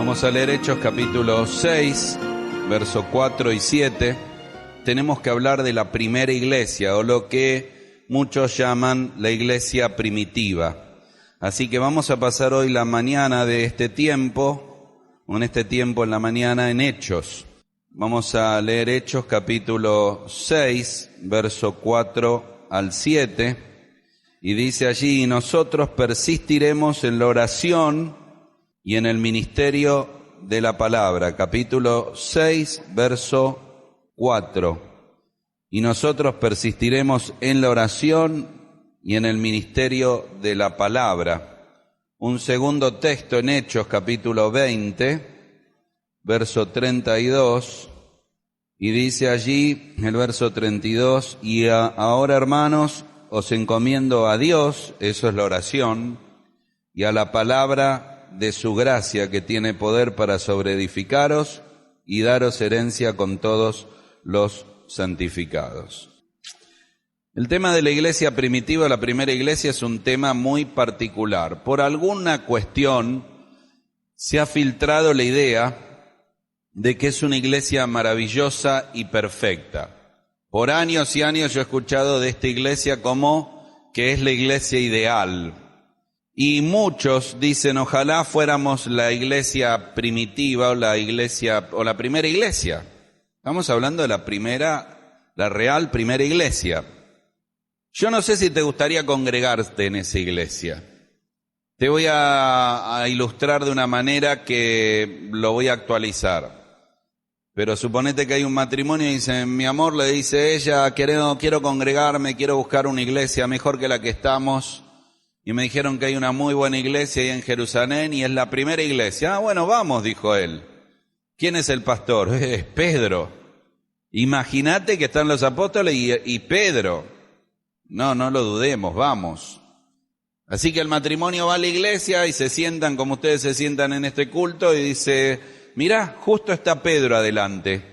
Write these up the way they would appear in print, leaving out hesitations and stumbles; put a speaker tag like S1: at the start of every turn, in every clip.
S1: Vamos a leer Hechos capítulo 6, versos 4 y 7. Tenemos que hablar de la primera iglesia, o lo que muchos llaman la iglesia primitiva. Así que vamos a pasar hoy la mañana de este tiempo, en la mañana en Hechos. Vamos a leer Hechos capítulo 6, verso 4 al 7. Y dice allí: y nosotros persistiremos en la oración y en el ministerio de la palabra. Capítulo 6, verso 4. Y nosotros persistiremos en la oración y en el ministerio de la palabra. Un segundo texto en Hechos, capítulo 20, verso 32. Y dice allí, el verso 32, y ahora, hermanos, os encomiendo a Dios, eso es la oración, y a la palabra de su gracia, que tiene poder para sobreedificaros y daros herencia con todos los santificados. El tema de la iglesia primitiva, la primera iglesia, es un tema muy particular. Por alguna cuestión se ha filtrado la idea de que es una iglesia maravillosa y perfecta. Por años y años yo he escuchado de esta iglesia como que es la iglesia ideal. Y muchos dicen, ojalá fuéramos la iglesia primitiva o la primera iglesia. Estamos hablando de la real primera iglesia. Yo no sé si te gustaría congregarte en esa iglesia. Te voy a ilustrar de una manera que lo voy a actualizar. Pero suponete que hay un matrimonio y dice, mi amor, le dice ella, quiero congregarme, quiero buscar una iglesia mejor que la que estamos. Y me dijeron que hay una muy buena iglesia ahí en Jerusalén y es la primera iglesia. Ah, bueno, vamos, dijo él. ¿Quién es el pastor? Es Pedro. Imagínate que están los apóstoles y Pedro. No lo dudemos, vamos. Así que el matrimonio va a la iglesia y se sientan como ustedes se sientan en este culto y dice, mirá, justo está Pedro adelante.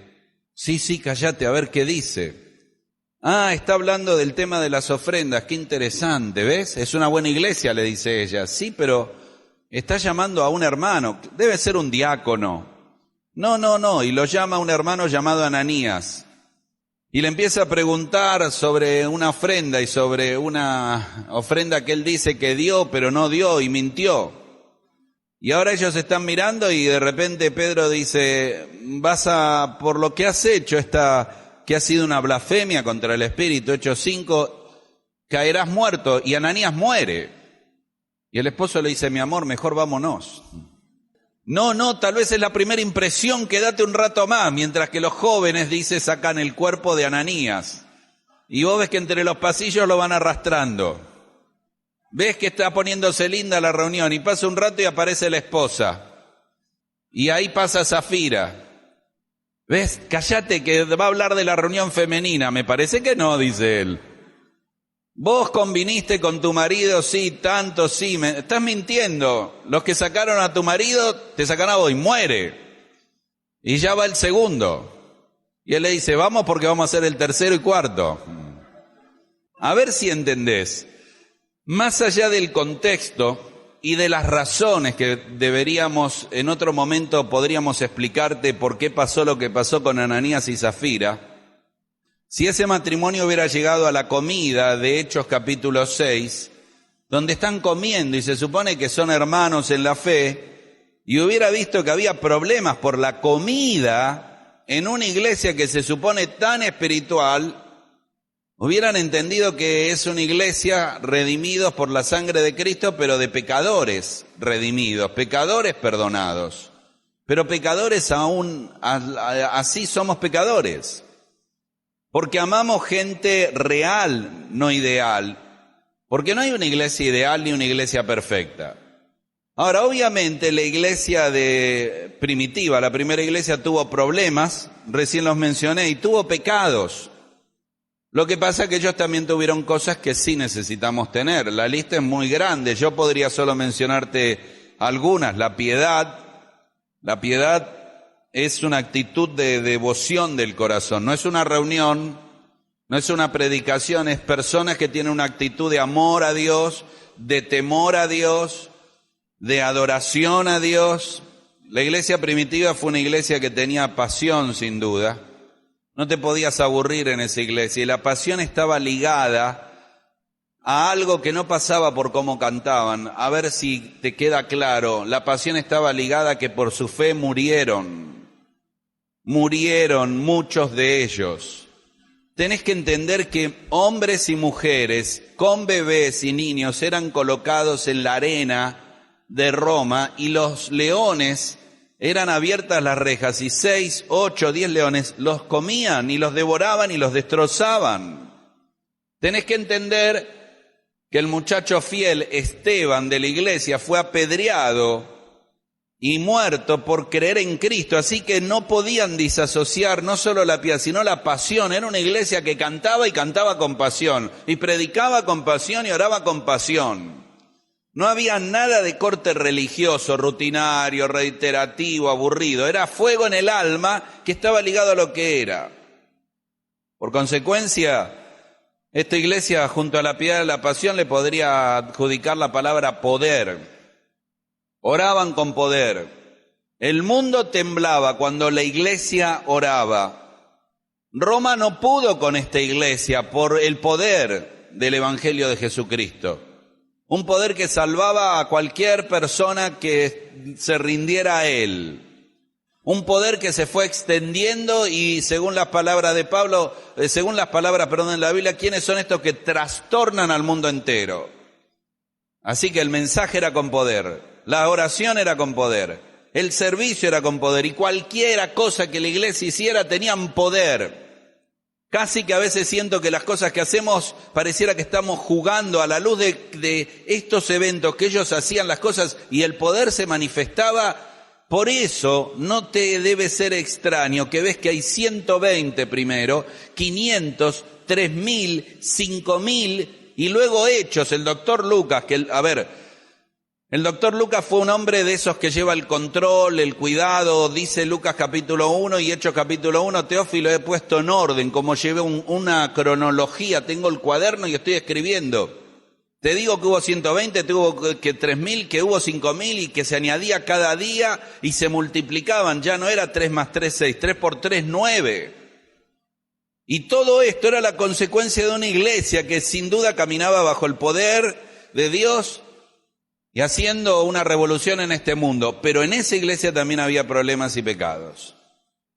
S1: Sí, cállate, a ver qué dice. Ah, está hablando del tema de las ofrendas, qué interesante, ¿ves? Es una buena iglesia, le dice ella. Sí, pero está llamando a un hermano, debe ser un diácono. No, y lo llama a un hermano llamado Ananías. Y le empieza a preguntar sobre una ofrenda y sobre una ofrenda que él dice que dio, pero no dio y mintió. Y ahora ellos están mirando y de repente Pedro dice, por lo que has hecho que ha sido una blasfemia contra el Espíritu, Hechos 5, caerás muerto, y Ananías muere. Y el esposo le dice, mi amor, mejor vámonos. No, tal vez es la primera impresión, quédate un rato más, mientras que los jóvenes, dice, sacan el cuerpo de Ananías. Y vos ves que entre los pasillos lo van arrastrando. Ves que está poniéndose linda la reunión, y pasa un rato y aparece la esposa. Y ahí pasa Zafira. ¿Ves? Cállate que va a hablar de la reunión femenina. Me parece que no, dice él. Vos conviniste con tu marido, sí, tanto, sí. Estás mintiendo. Los que sacaron a tu marido, te sacan a vos y muere. Y ya va el segundo. Y él le dice, vamos porque vamos a hacer el tercero y cuarto. A ver si entendés. Más allá del contexto y de las razones que en otro momento podríamos explicarte por qué pasó lo que pasó con Ananías y Zafira. Si ese matrimonio hubiera llegado a la comida de Hechos capítulo 6, donde están comiendo y se supone que son hermanos en la fe, y hubiera visto que había problemas por la comida en una iglesia que se supone tan espiritual, hubieran entendido que es una iglesia redimidos por la sangre de Cristo, pero de pecadores redimidos, pecadores perdonados. Pero pecadores aún, así somos pecadores. Porque amamos gente real, no ideal. Porque no hay una iglesia ideal ni una iglesia perfecta. Ahora, obviamente, la iglesia primitiva, la primera iglesia, tuvo problemas, recién los mencioné, y tuvo pecados. Lo que pasa es que ellos también tuvieron cosas que sí necesitamos tener. La lista es muy grande. Yo podría solo mencionarte algunas. La piedad es una actitud de devoción del corazón. No es una reunión, no es una predicación, es personas que tienen una actitud de amor a Dios, de temor a Dios, de adoración a Dios. La iglesia primitiva fue una iglesia que tenía pasión, sin duda. No te podías aburrir en esa iglesia, y la pasión estaba ligada a algo que no pasaba por cómo cantaban. A ver si te queda claro. La pasión estaba ligada a que por su fe murieron muchos de ellos. Tenés que entender que hombres y mujeres con bebés y niños eran colocados en la arena de Roma, y los leones, eran abiertas las rejas y 6, 8, 10 leones los comían y los devoraban y los destrozaban. Tenés que entender que el muchacho fiel Esteban de la iglesia fue apedreado y muerto por creer en Cristo, así que no podían disasociar no solo la piedad, sino la pasión. Era una iglesia que cantaba y cantaba con pasión, y predicaba con pasión y oraba con pasión. No había nada de corte religioso, rutinario, reiterativo, aburrido. Era fuego en el alma que estaba ligado a lo que era. Por consecuencia, esta iglesia, junto a la piedad y la pasión, le podría adjudicar la palabra poder. Oraban con poder. El mundo temblaba cuando la iglesia oraba. Roma no pudo con esta iglesia por el poder del Evangelio de Jesucristo. Un poder que salvaba a cualquier persona que se rindiera a él. Un poder que se fue extendiendo, y según las palabras de Pablo, en la Biblia, ¿quiénes son estos que trastornan al mundo entero? Así que el mensaje era con poder, la oración era con poder, el servicio era con poder, y cualquier cosa que la iglesia hiciera tenían poder. Casi que a veces siento que las cosas que hacemos pareciera que estamos jugando a la luz de estos eventos que ellos hacían las cosas y el poder se manifestaba. Por eso no te debe ser extraño que ves que hay 120 primero, 500, 3.000, 5.000 y luego Hechos. El doctor Lucas, el doctor Lucas fue un hombre de esos que lleva el control, el cuidado. Dice Lucas capítulo 1 y Hechos capítulo 1, Teófilo, he puesto en orden, como llevé una cronología, tengo el cuaderno y estoy escribiendo. Te digo que hubo 120, tuvo que 3.000, que hubo 5.000 y que se añadía cada día y se multiplicaban. Ya no era 3 más 3, 6, 3 por 3, 9. Y todo esto era la consecuencia de una iglesia que sin duda caminaba bajo el poder de Dios y haciendo una revolución en este mundo. Pero en esa iglesia también había problemas y pecados.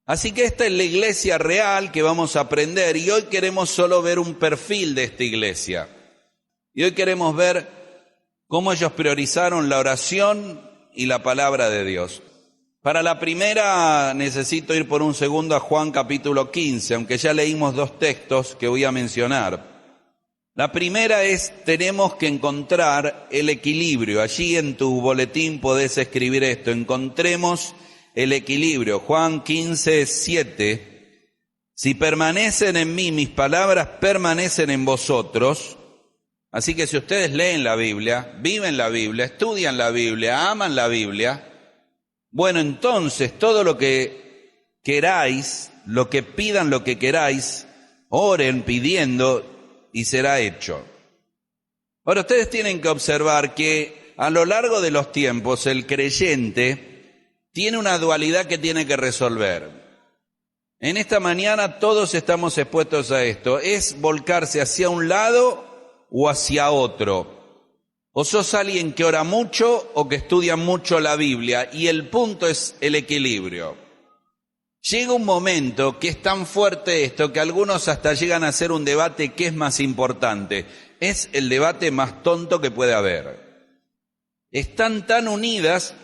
S1: Así que esta es la iglesia real que vamos a aprender, y hoy queremos solo ver un perfil de esta iglesia. Y hoy queremos ver cómo ellos priorizaron la oración y la palabra de Dios. Para la primera necesito ir por un segundo a Juan capítulo 15, aunque ya leímos 2 textos que voy a mencionar. La primera es, tenemos que encontrar el equilibrio. Allí en tu boletín podés escribir esto, encontremos el equilibrio. Juan 15, 7. Si permanecen en mí, mis palabras permanecen en vosotros. Así que si ustedes leen la Biblia, viven la Biblia, estudian la Biblia, aman la Biblia, bueno, entonces todo lo que queráis, lo que pidan, lo que queráis, oren pidiendo y será hecho. Ahora ustedes tienen que observar que a lo largo de los tiempos el creyente tiene una dualidad que tiene que resolver. En esta mañana todos estamos expuestos a esto, es volcarse hacia un lado o hacia otro. O sos alguien que ora mucho o que estudia mucho la Biblia, y el punto es el equilibrio. Llega un momento que es tan fuerte esto que algunos hasta llegan a hacer un debate que es más importante. Es el debate más tonto que puede haber. Están tan unidas,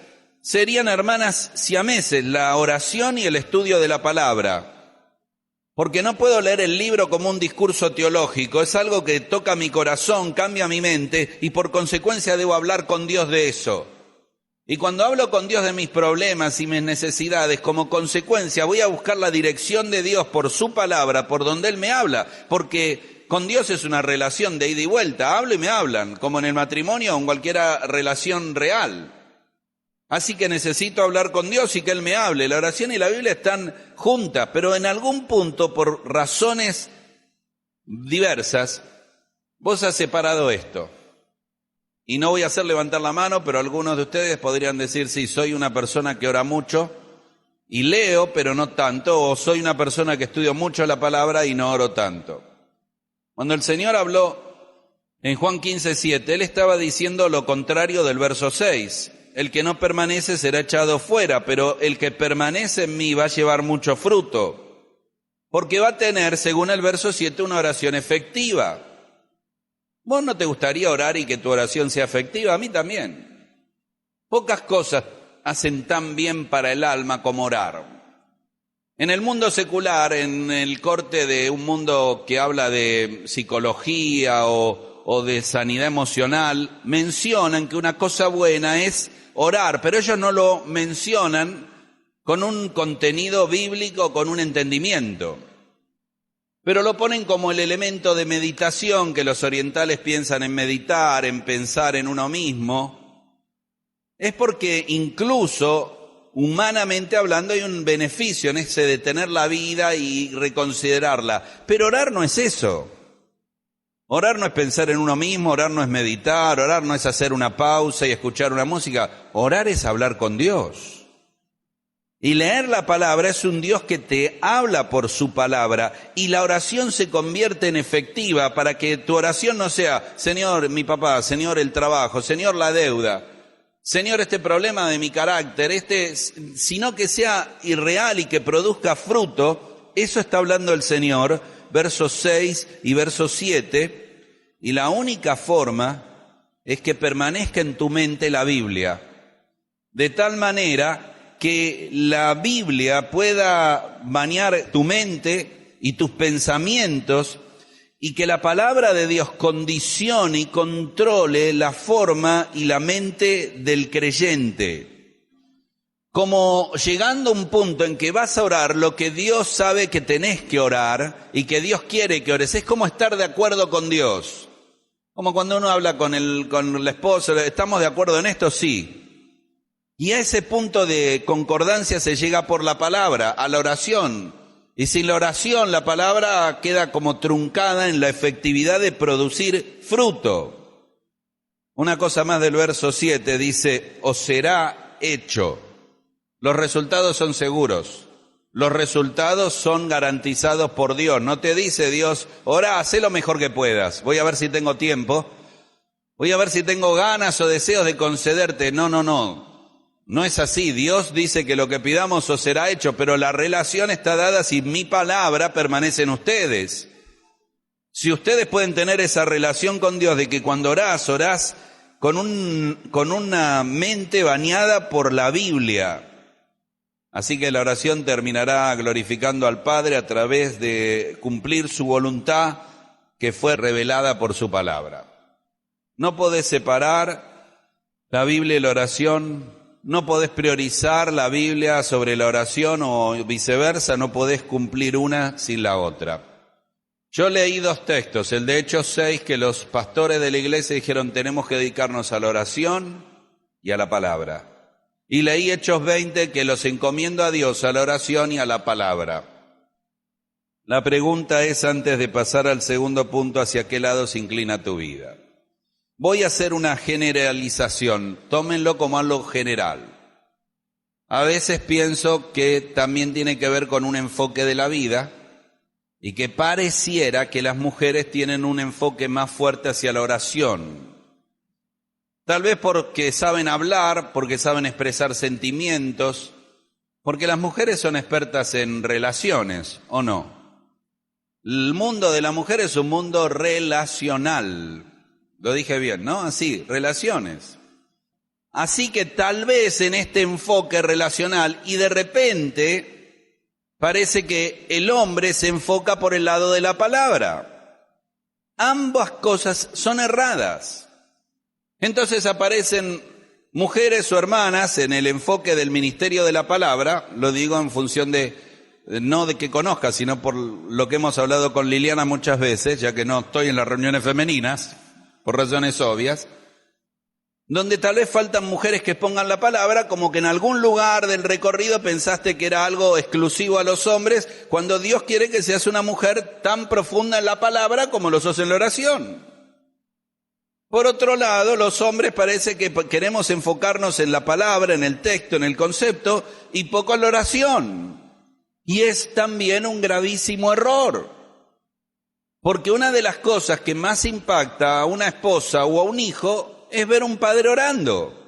S1: serían hermanas siameses, la oración y el estudio de la palabra. Porque no puedo leer el libro como un discurso teológico, es algo que toca mi corazón, cambia mi mente, y por consecuencia debo hablar con Dios de eso. Y cuando hablo con Dios de mis problemas y mis necesidades, como consecuencia voy a buscar la dirección de Dios por su palabra, por donde Él me habla, porque con Dios es una relación de ida y vuelta, hablo y me hablan, como en el matrimonio o en cualquier relación real. Así que necesito hablar con Dios y que Él me hable. La oración y la Biblia están juntas, pero en algún punto, por razones diversas, vos has separado esto. Y no voy a hacer levantar la mano, pero algunos de ustedes podrían decir, sí, soy una persona que ora mucho y leo, pero no tanto, o soy una persona que estudio mucho la palabra y no oro tanto. Cuando el Señor habló en Juan 15:7, Él estaba diciendo lo contrario del verso 6. El que no permanece será echado fuera, pero el que permanece en mí va a llevar mucho fruto, porque va a tener, según el verso 7, una oración efectiva. ¿Vos no te gustaría orar y que tu oración sea efectiva? A mí también. Pocas cosas hacen tan bien para el alma como orar. En el mundo secular, en el corte de un mundo que habla de psicología o de sanidad emocional, mencionan que una cosa buena es orar, pero ellos no lo mencionan con un contenido bíblico, con un entendimiento. Pero lo ponen como el elemento de meditación, que los orientales piensan en meditar, en pensar en uno mismo. Es porque incluso, humanamente hablando, hay un beneficio en ese de tener la vida y reconsiderarla. Pero orar no es eso. Orar no es pensar en uno mismo, orar no es meditar, orar no es hacer una pausa y escuchar una música. Orar es hablar con Dios. Y leer la palabra es un Dios que te habla por su palabra y la oración se convierte en efectiva para que tu oración no sea, Señor, mi papá, Señor, el trabajo, Señor, la deuda, Señor, este problema de mi carácter, sino que sea irreal y que produzca fruto. Eso está hablando el Señor, versos 6 y versos 7, y la única forma es que permanezca en tu mente la Biblia, de tal manera que la Biblia pueda bañar tu mente y tus pensamientos y que la palabra de Dios condicione y controle la forma y la mente del creyente. Como llegando a un punto en que vas a orar lo que Dios sabe que tenés que orar y que Dios quiere que ores. Es como estar de acuerdo con Dios. Como cuando uno habla con la esposa, ¿estamos de acuerdo en esto? Sí. Y a ese punto de concordancia se llega por la palabra, a la oración. Y sin la oración la palabra queda como truncada en la efectividad de producir fruto. Una cosa más del verso 7 dice, os será hecho. Los resultados son seguros. Los resultados son garantizados por Dios. No te dice Dios, ora, haz lo mejor que puedas. Voy a ver si tengo tiempo. Voy a ver si tengo ganas o deseos de concederte. No. No es así. Dios dice que lo que pidamos os será hecho, pero la relación está dada si mi palabra permanece en ustedes. Si ustedes pueden tener esa relación con Dios de que cuando orás con una mente bañada por la Biblia. Así que la oración terminará glorificando al Padre a través de cumplir su voluntad que fue revelada por su palabra. No podés separar la Biblia y la oración. No podés priorizar la Biblia sobre la oración o viceversa, no podés cumplir una sin la otra. Yo leí dos textos, el de Hechos 6, que los pastores de la iglesia dijeron tenemos que dedicarnos a la oración y a la palabra. Y leí Hechos 20, que los encomiendo a Dios, a la oración y a la palabra. La pregunta es, antes de pasar al segundo punto, ¿hacia qué lado se inclina tu vida? Voy a hacer una generalización, tómenlo como algo general. A veces pienso que también tiene que ver con un enfoque de la vida y que pareciera que las mujeres tienen un enfoque más fuerte hacia la oración. Tal vez porque saben hablar, porque saben expresar sentimientos, porque las mujeres son expertas en relaciones, ¿o no? El mundo de la mujer es un mundo relacional. Lo dije bien, ¿no? Así, relaciones. Así que tal vez en este enfoque relacional y de repente parece que el hombre se enfoca por el lado de la palabra. Ambas cosas son erradas. Entonces aparecen mujeres o hermanas en el enfoque del ministerio de la palabra, lo digo en función de, no de que conozca, sino por lo que hemos hablado con Liliana muchas veces, ya que no estoy en las reuniones femeninas, por razones obvias, donde tal vez faltan mujeres que pongan la palabra, como que en algún lugar del recorrido pensaste que era algo exclusivo a los hombres, cuando Dios quiere que seas una mujer tan profunda en la palabra como lo sos en la oración. Por otro lado, los hombres parece que queremos enfocarnos en la palabra, en el texto, en el concepto, y poco en la oración. Y es también un gravísimo error. Porque una de las cosas que más impacta a una esposa o a un hijo es ver a un padre orando.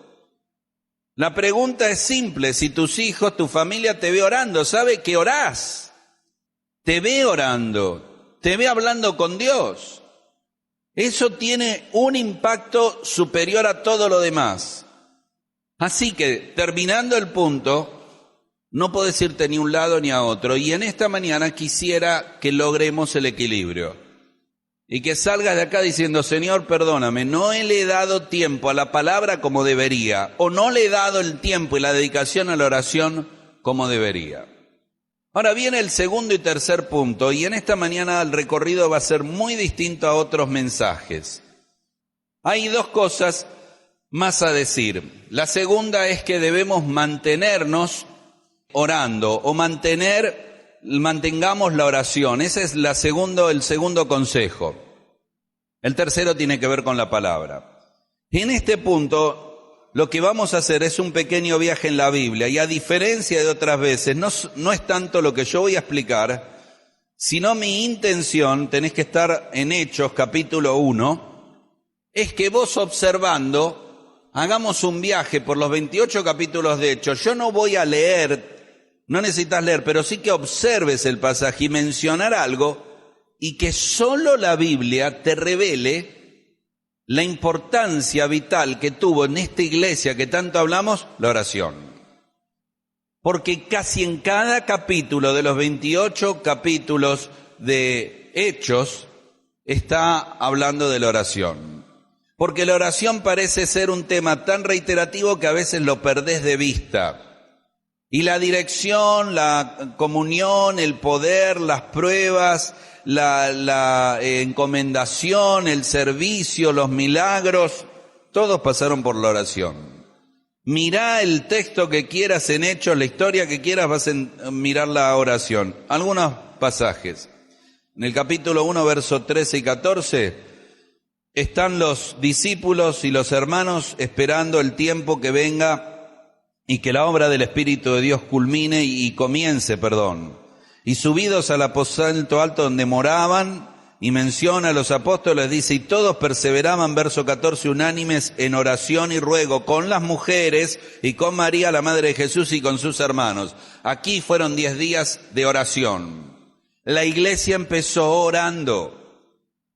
S1: La pregunta es simple: si tus hijos, tu familia te ve orando, sabe que orás, te ve orando, te ve hablando con Dios. Eso tiene un impacto superior a todo lo demás. Así que, terminando el punto, no podés irte ni a un lado ni a otro. Y en esta mañana quisiera que logremos el equilibrio. Y que salgas de acá diciendo: Señor, perdóname, no le he dado tiempo a la palabra como debería, o no le he dado el tiempo y la dedicación a la oración como debería. Ahora viene el segundo y tercer punto, y en esta mañana el recorrido va a ser muy distinto a otros mensajes. Hay dos cosas más a decir. La segunda es que debemos mantenernos orando, o mantengamos la oración. Ese es el segundo consejo. El tercero tiene que ver con la palabra. En este punto, lo que vamos a hacer es un pequeño viaje en la Biblia, y a diferencia de otras veces, no es tanto lo que yo voy a explicar, sino mi intención, tenés que estar en Hechos capítulo 1, es que vos observando, hagamos un viaje por los 28 capítulos de Hechos. Yo no voy a leer, no necesitas leer, pero sí que observes el pasaje y mencionar algo, y que solo la Biblia te revele la importancia vital que tuvo en esta iglesia que tanto hablamos, la oración. Porque casi en cada capítulo de los 28 capítulos de Hechos está hablando de la oración. Porque la oración parece ser un tema tan reiterativo que a veces lo perdés de vista. Y la dirección, la comunión, el poder, las pruebas, la encomendación, el servicio, los milagros, todos pasaron por la oración. Mirá el texto que quieras en Hechos, la historia que quieras, vas a mirar la oración. Algunos pasajes. En el capítulo 1, versos 13 y 14, están los discípulos y los hermanos esperando el tiempo que venga y que la obra del Espíritu de Dios culmine y comience. Y subidos al aposento alto donde moraban, y menciona a los apóstoles, dice: y todos perseveraban, verso 14, unánimes en oración y ruego con las mujeres y con María, la madre de Jesús, y con sus hermanos. Aquí fueron 10 días de oración. La iglesia empezó orando.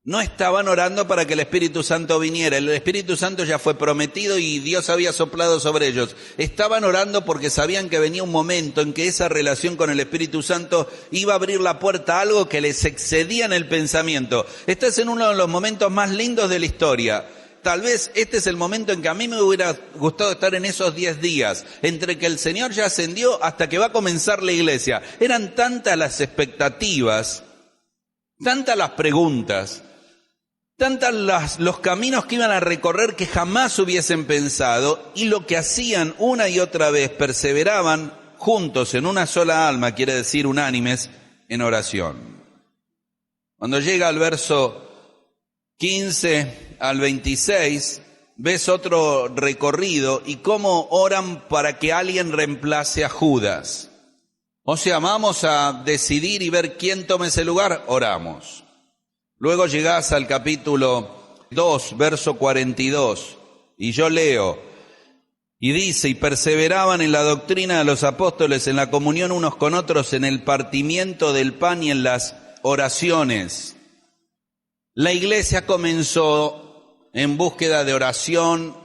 S1: No estaban orando para que el Espíritu Santo viniera. El Espíritu Santo ya fue prometido y Dios había soplado sobre ellos. Estaban orando porque sabían que venía un momento en que esa relación con el Espíritu Santo iba a abrir la puerta a algo que les excedía en el pensamiento. Este es en uno de los momentos más lindos de la historia. Tal vez este es el momento en que a mí me hubiera gustado estar en esos 10 días, entre que el Señor ya ascendió hasta que va a comenzar la iglesia. Eran tantas las expectativas, tantas las preguntas, tantas los caminos que iban a recorrer que jamás hubiesen pensado, y lo que hacían una y otra vez, perseveraban juntos en una sola alma, quiere decir unánimes, en oración. Cuando llega al verso 15 al 26, ves otro recorrido y cómo oran para que alguien reemplace a Judas. O sea, vamos a decidir y ver quién tome ese lugar, oramos. Luego llegás al capítulo 2, verso 42, y yo leo, y dice: y perseveraban en la doctrina de los apóstoles, en la comunión unos con otros, en el partimiento del pan y en las oraciones. La iglesia comenzó en búsqueda de oración,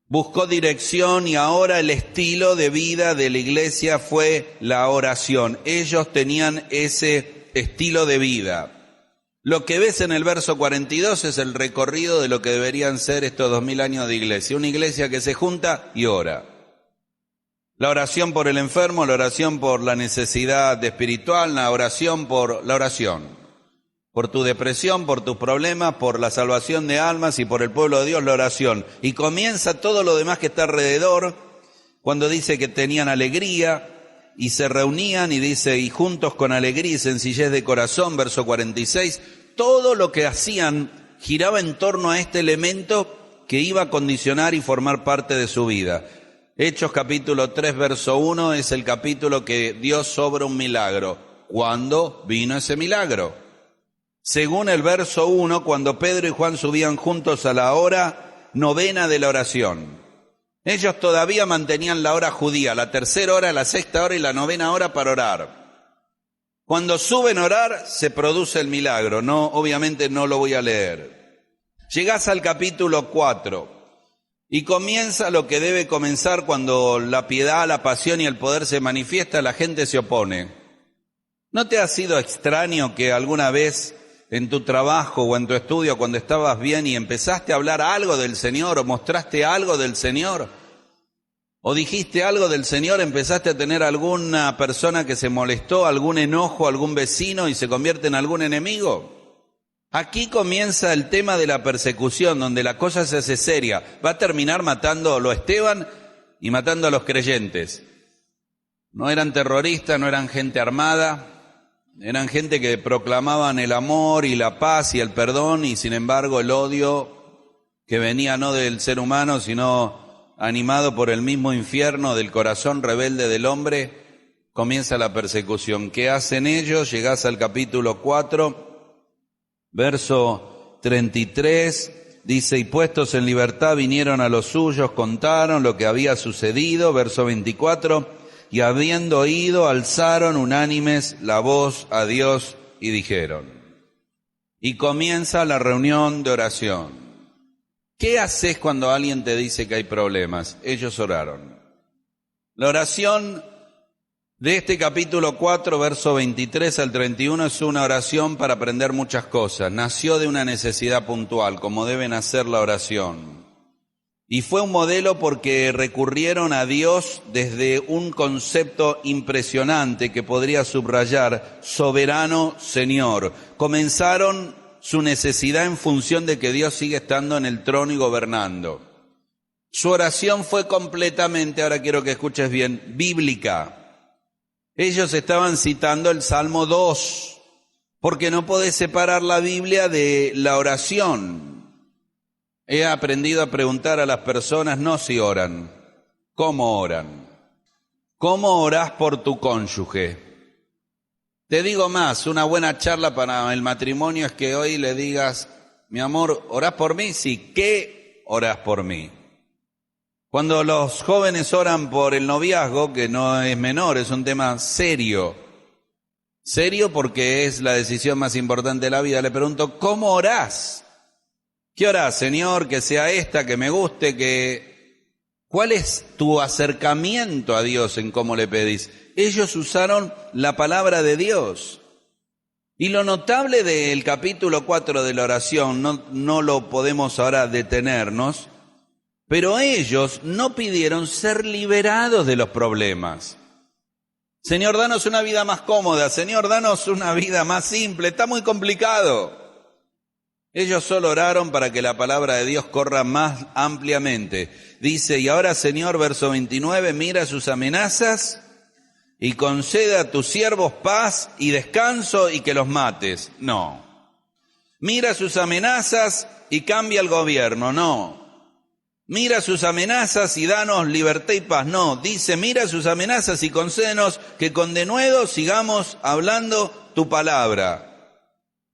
S1: buscó dirección, y ahora el estilo de vida de la iglesia fue la oración. Ellos tenían ese estilo de vida. Lo que ves en el verso 42 es el recorrido de lo que deberían ser estos 2000 años de iglesia. Una iglesia que se junta y ora. La oración por el enfermo, la oración por la necesidad espiritual, la oración por la oración. Por tu depresión, por tus problemas, por la salvación de almas y por el pueblo de Dios, la oración. Y comienza todo lo demás que está alrededor, cuando dice que tenían alegría y se reunían, y dice: y juntos con alegría y sencillez de corazón, verso 46, todo lo que hacían giraba en torno a este elemento que iba a condicionar y formar parte de su vida. Hechos capítulo 3, verso 1 es el capítulo que Dios obra un milagro. ¿Cuándo vino ese milagro? Según el verso 1, cuando Pedro y Juan subían juntos a la hora novena de la oración. Ellos todavía mantenían la hora judía, la tercera hora, la sexta hora y la novena hora para orar. Cuando suben a orar, se produce el milagro. No, obviamente no lo voy a leer. Llegás al capítulo 4 y comienza lo que debe comenzar cuando la piedad, la pasión y el poder se manifiesta, la gente se opone. ¿No te ha sido extraño que alguna vez en tu trabajo o en tu estudio, cuando estabas bien y empezaste a hablar algo del Señor o mostraste algo del Señor o dijiste algo del Señor, empezaste a tener alguna persona que se molestó, algún enojo, algún vecino y se convierte en algún enemigo? Aquí comienza el tema de la persecución, donde la cosa se hace seria. Va a terminar matando a los Esteban y matando a los creyentes. No eran terroristas, no eran gente armada. Eran gente que proclamaban el amor y la paz y el perdón, y sin embargo el odio que venía no del ser humano, sino animado por el mismo infierno del corazón rebelde del hombre, comienza la persecución. ¿Qué hacen ellos? Llegás al capítulo 4, verso 33, dice, y puestos en libertad vinieron a los suyos, contaron lo que había sucedido, verso 24, y habiendo oído, alzaron unánimes la voz a Dios y dijeron. Y comienza la reunión de oración. ¿Qué haces cuando alguien te dice que hay problemas? Ellos oraron. La oración de este capítulo 4, verso 23 al 31, es una oración para aprender muchas cosas. Nació de una necesidad puntual, como debe nacer la oración. Y fue un modelo porque recurrieron a Dios desde un concepto impresionante que podría subrayar, soberano Señor. Comenzaron su necesidad en función de que Dios sigue estando en el trono y gobernando. Su oración fue completamente, ahora quiero que escuches bien, bíblica. Ellos estaban citando el Salmo 2, porque no podés separar la Biblia de la oración. He aprendido a preguntar a las personas no si oran, ¿cómo oran? ¿Cómo orás por tu cónyuge? Te digo más, una buena charla para el matrimonio es que hoy le digas, mi amor, ¿orás por mí? Sí, ¿qué orás por mí? Cuando los jóvenes oran por el noviazgo, que no es menor, es un tema serio. Serio porque es la decisión más importante de la vida. Le pregunto, ¿cómo orás? ¿Qué orás, Señor? Que sea esta, que me guste, que... ¿Cuál es tu acercamiento a Dios en cómo le pedís? Ellos usaron la palabra de Dios. Y lo notable del capítulo 4 de la oración, no lo podemos ahora detenernos, pero ellos no pidieron ser liberados de los problemas. Señor, danos una vida más cómoda. Señor, danos una vida más simple. Está muy complicado. Ellos solo oraron para que la palabra de Dios corra más ampliamente. Dice, y ahora, Señor, verso 29, mira sus amenazas y concede a tus siervos paz y descanso y que los mates. No. Mira sus amenazas y cambia el gobierno. No. Mira sus amenazas y danos libertad y paz. No. Dice, mira sus amenazas y concédenos que con denuedo sigamos hablando tu palabra.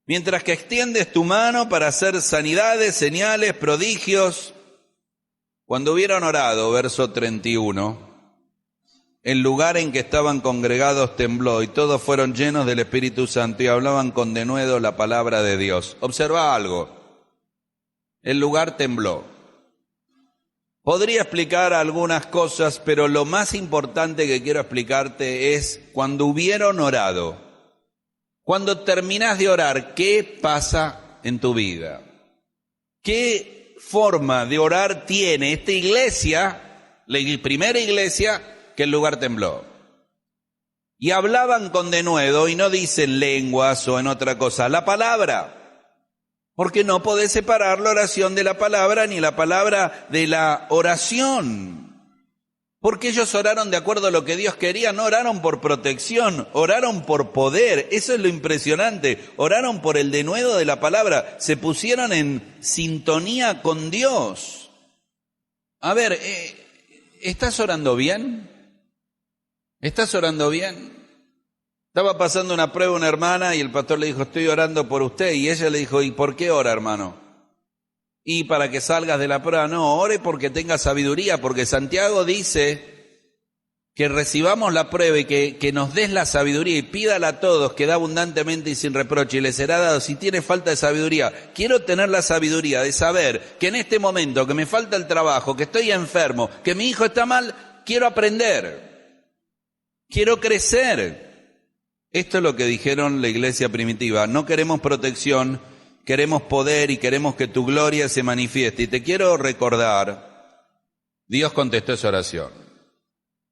S1: Mientras que extiendes tu mano para hacer sanidades, señales, prodigios. Cuando hubieron orado, verso 31, el lugar en que estaban congregados tembló y todos fueron llenos del Espíritu Santo y hablaban con denuedo la palabra de Dios. Observa algo. El lugar tembló. Podría explicar algunas cosas, pero lo más importante que quiero explicarte es cuando hubieron orado. Cuando terminás de orar, ¿qué pasa en tu vida? ¿Qué forma de orar tiene esta iglesia, la primera iglesia, que el lugar tembló? Y hablaban con denuedo y no dicen lenguas o en otra cosa, la palabra. Porque no podés separar la oración de la palabra ni la palabra de la oración. Porque ellos oraron de acuerdo a lo que Dios quería, no oraron por protección, oraron por poder. Eso es lo impresionante. Oraron por el denuedo de la palabra, se pusieron en sintonía con Dios. A ver, ¿estás orando bien? ¿Estás orando bien? Estaba pasando una prueba una hermana y el pastor le dijo, estoy orando por usted. Y ella le dijo, ¿y por qué ora, hermano? Y para que salgas de la prueba. No, ore porque tengas sabiduría, porque Santiago dice que recibamos la prueba y que nos des la sabiduría y pídala a todos que da abundantemente y sin reproche y les será dado si tiene falta de sabiduría. Quiero tener la sabiduría de saber que en este momento que me falta el trabajo, que estoy enfermo, que mi hijo está mal, quiero aprender, quiero crecer. Esto es lo que dijeron la iglesia primitiva. No queremos protección, queremos poder y queremos que tu gloria se manifieste. Y te quiero recordar, Dios contestó esa oración.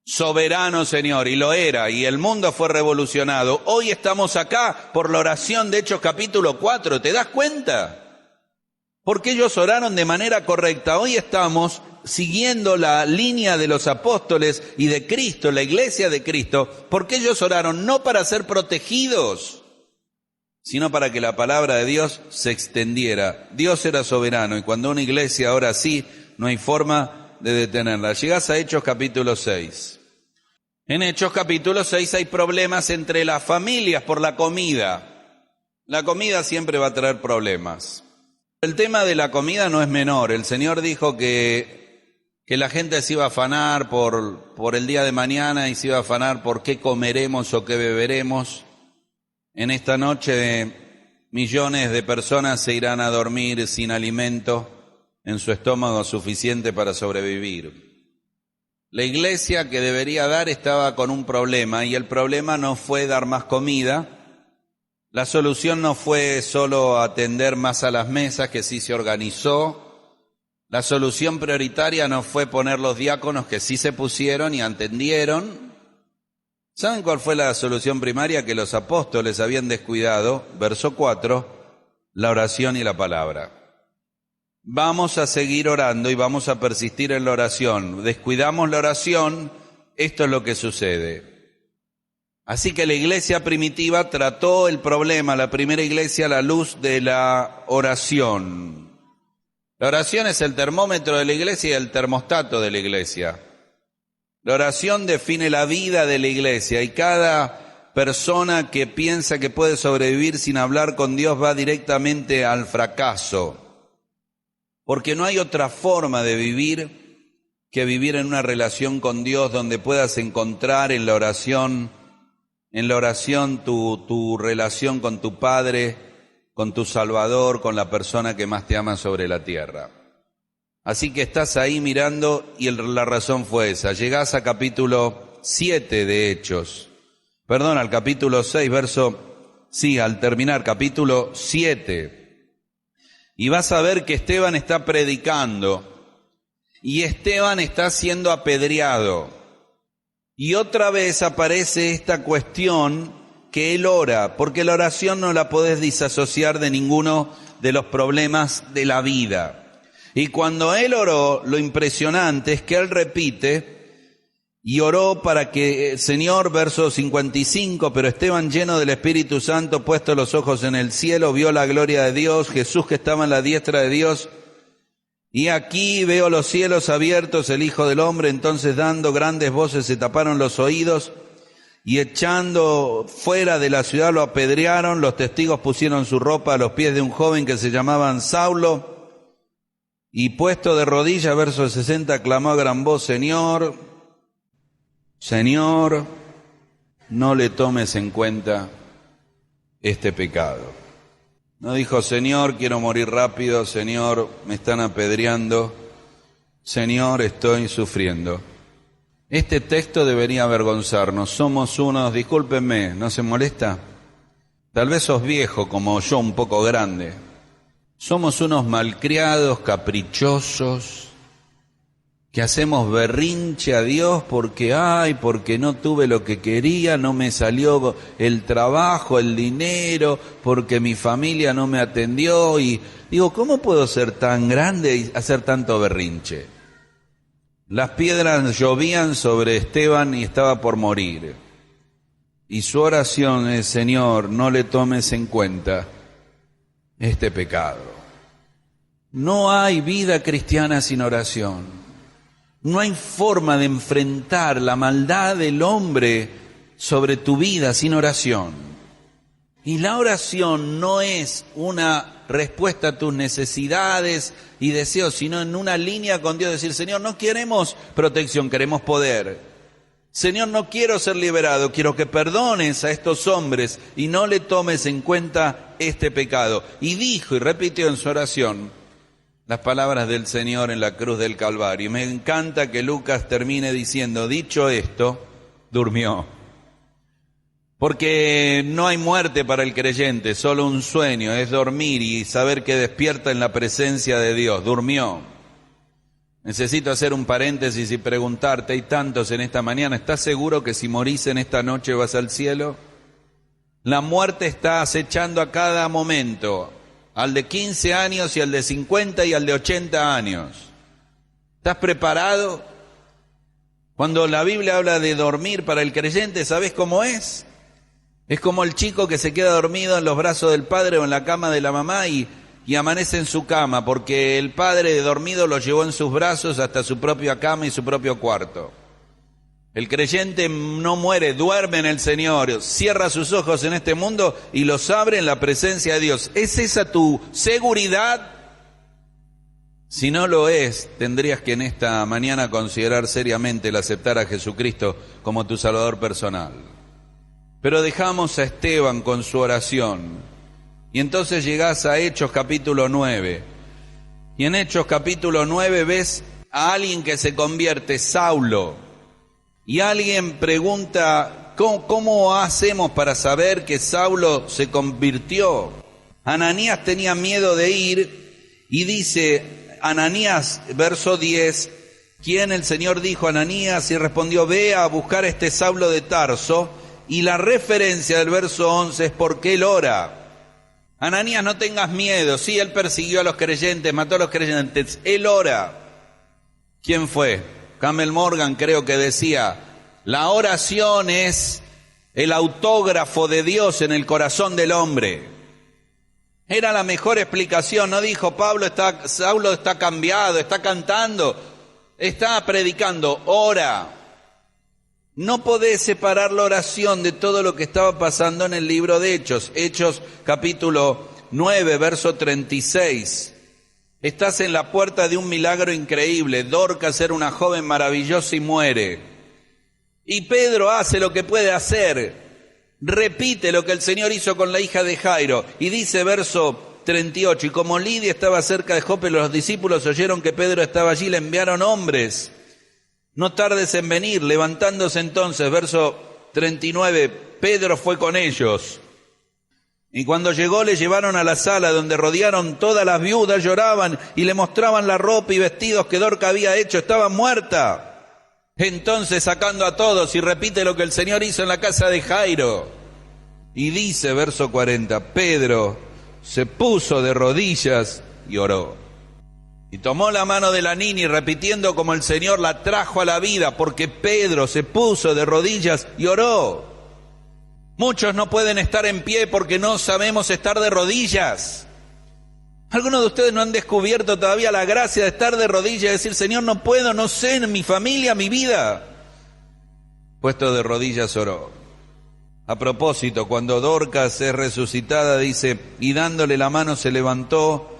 S1: Soberano Señor, y lo era, y el mundo fue revolucionado. Hoy estamos acá por la oración de Hechos capítulo 4, ¿te das cuenta? Porque ellos oraron de manera correcta. Hoy estamos siguiendo la línea de los apóstoles y de Cristo, la iglesia de Cristo, porque ellos oraron no para ser protegidos, sino para que la palabra de Dios se extendiera. Dios era soberano y cuando una iglesia ora así, no hay forma de detenerla. Llegás a Hechos capítulo 6. En Hechos capítulo 6 hay problemas entre las familias por la comida. La comida siempre va a traer problemas. El tema de la comida no es menor. El Señor dijo que la gente se iba a afanar por el día de mañana y se iba a afanar por qué comeremos o qué beberemos. En esta noche millones de personas se irán a dormir sin alimento en su estómago suficiente para sobrevivir. La iglesia que debería dar estaba con un problema y el problema no fue dar más comida. La solución no fue solo atender más a las mesas, que sí se organizó. La solución prioritaria no fue poner los diáconos, que sí se pusieron y atendieron. ¿Saben cuál fue la solución primaria? Que los apóstoles habían descuidado, verso 4, la oración y la palabra. Vamos a seguir orando y vamos a persistir en la oración. Descuidamos la oración, esto es lo que sucede. Así que la iglesia primitiva trató el problema, la primera iglesia, a la luz de la oración. La oración es el termómetro de la iglesia y el termostato de la iglesia. La oración define la vida de la iglesia y cada persona que piensa que puede sobrevivir sin hablar con Dios va directamente al fracaso. Porque no hay otra forma de vivir que vivir en una relación con Dios donde puedas encontrar en la oración tu relación con tu Padre, con tu Salvador, con la persona que más te ama sobre la tierra. Así que estás ahí mirando y la razón fue esa. Llegás a capítulo 7 de Hechos. Perdón, al capítulo 6, al terminar, capítulo 7. Y vas a ver que Esteban está predicando y Esteban está siendo apedreado. Y otra vez aparece esta cuestión que él ora, porque la oración no la podés disasociar de ninguno de los problemas de la vida. Y cuando él oró, lo impresionante es que él repite y oró para que, Señor, verso 55, pero Esteban, lleno del Espíritu Santo, puesto los ojos en el cielo, vio la gloria de Dios, Jesús que estaba en la diestra de Dios, y aquí veo los cielos abiertos, el Hijo del Hombre. Entonces, dando grandes voces, se taparon los oídos, y echando fuera de la ciudad lo apedrearon. Los testigos pusieron su ropa a los pies de un joven que se llamaba Saulo, y puesto de rodillas, verso 60, clamó a gran voz, Señor, Señor, no le tomes en cuenta este pecado. No dijo, Señor, quiero morir rápido, Señor, me están apedreando, Señor, estoy sufriendo. Este texto debería avergonzarnos. Somos unos, discúlpenme, ¿no se molesta? Tal vez sos viejo como yo, un poco grande. Somos unos malcriados, caprichosos, que hacemos berrinche a Dios porque no tuve lo que quería, no me salió el trabajo, el dinero, porque mi familia no me atendió. Y digo, ¿cómo puedo ser tan grande y hacer tanto berrinche? Las piedras llovían sobre Esteban y estaba por morir. Y su oración es: Señor, no le tomes en cuenta este pecado. No hay vida cristiana sin oración. No hay forma de enfrentar la maldad del hombre sobre tu vida sin oración. Y la oración no es una respuesta a tus necesidades y deseos, sino en una línea con Dios, decir: Señor, no queremos protección, queremos poder. Señor, no quiero ser liberado, quiero que perdones a estos hombres y no le tomes en cuenta este pecado. Y dijo y repitió en su oración las palabras del Señor en la cruz del Calvario. Y me encanta que Lucas termine diciendo: dicho esto, durmió. Porque no hay muerte para el creyente, solo un sueño, es dormir y saber que despierta en la presencia de Dios. Durmió. Necesito hacer un paréntesis y preguntarte: hay tantos en esta mañana, ¿estás seguro que si morís en esta noche vas al cielo? La muerte está acechando a cada momento, al de 15 años y al de 50 y al de 80 años. ¿Estás preparado? Cuando la Biblia habla de dormir para el creyente, ¿sabés cómo es? Es como el chico que se queda dormido en los brazos del padre o en la cama de la mamá y amanece en su cama, porque el padre dormido lo llevó en sus brazos hasta su propia cama y su propio cuarto. El creyente no muere, duerme en el Señor, cierra sus ojos en este mundo y los abre en la presencia de Dios. ¿Es esa tu seguridad? Si no lo es, tendrías que en esta mañana considerar seriamente el aceptar a Jesucristo como tu Salvador personal. Pero dejamos a Esteban con su oración. Y entonces llegás a Hechos capítulo 9. Y en Hechos capítulo 9 ves a alguien que se convierte, Saulo. Y alguien pregunta: ¿cómo hacemos para saber que Saulo se convirtió? Ananías tenía miedo de ir y dice Ananías, verso 10, ¿quién? El Señor dijo a Ananías y respondió: ve a buscar a este Saulo de Tarso. Y la referencia del verso 11 es porque él ora. Ananías, no tengas miedo. Sí, él persiguió a los creyentes, mató a los creyentes. Él ora. ¿Quién fue? Campbell Morgan creo que decía: la oración es el autógrafo de Dios en el corazón del hombre. Era la mejor explicación. No dijo: Saulo está cambiado, está cantando, está predicando. Ora. No podés separar la oración de todo lo que estaba pasando en el libro de Hechos. Hechos capítulo 9, verso 36. Estás en la puerta de un milagro increíble. Dorcas era una joven maravillosa y muere. Y Pedro hace lo que puede hacer. Repite lo que el Señor hizo con la hija de Jairo. Y dice verso 38, y como Lidia estaba cerca de Jope, los discípulos oyeron que Pedro estaba allí, le enviaron hombres. No tardes en venir. Levantándose entonces, verso 39, Pedro fue con ellos. Y cuando llegó le llevaron a la sala donde rodearon todas las viudas, lloraban y le mostraban la ropa y vestidos que Dorca había hecho, estaba muerta. Entonces sacando a todos, y repite lo que el Señor hizo en la casa de Jairo. Y dice, verso 40, Pedro se puso de rodillas y oró. Y tomó la mano de la niña y repitiendo como el Señor la trajo a la vida, porque Pedro se puso de rodillas y oró. Muchos no pueden estar en pie porque no sabemos estar de rodillas. Algunos de ustedes no han descubierto todavía la gracia de estar de rodillas y decir: Señor, no puedo, no sé, en mi familia, mi vida. Puesto de rodillas oró. A propósito, cuando Dorcas es resucitada, dice, y dándole la mano se levantó